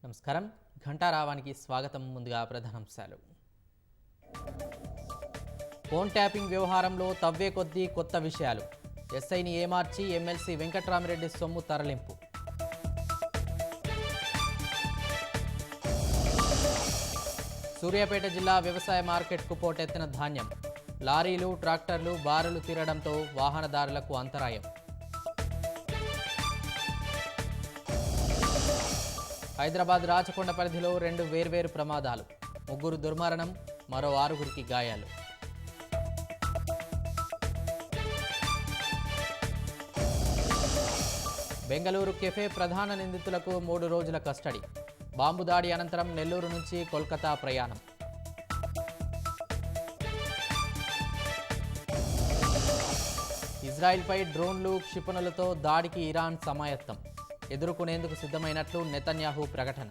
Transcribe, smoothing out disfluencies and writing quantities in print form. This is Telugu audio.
నమస్కారం. ఘంటారావానికి స్వాగతం. ముందుగా ప్రధానాంశాలు. ఫోన్ ట్యాపింగ్ వ్యవహారంలో తవ్వే కొద్దీ కొత్త విషయాలు. ఎస్ఐని ఏమార్చి ఎమ్మెల్సీ వెంకట్రామిరెడ్డి సొమ్ము తరలింపు. సూర్యాపేట జిల్లా వ్యవసాయ మార్కెట్కు పోటెత్తిన ధాన్యం. లారీలు, ట్రాక్టర్లు బారులు తీరడంతో వాహనదారులకు అంతరాయం. హైదరాబాద్ రాచకొండ పరిధిలో 2 వేర్వేరు ప్రమాదాలు. 3 దుర్మరణం, మరో 6గురికి గాయాలు. బెంగళూరు కెఫే ప్రధాన నిందితులకు 3 రోజుల కస్టడీ. బాంబు దాడి అనంతరం నెల్లూరు నుంచి కోల్కతా ప్రయాణం. ఇజ్రాయిల్పై డ్రోన్లు, క్షిపణులతో దాడికి ఇరాన్ సమాయత్తం. ఎదుర్కొనేందుకు సిద్ధమైనట్లు నెతన్యాహు ప్రకటన.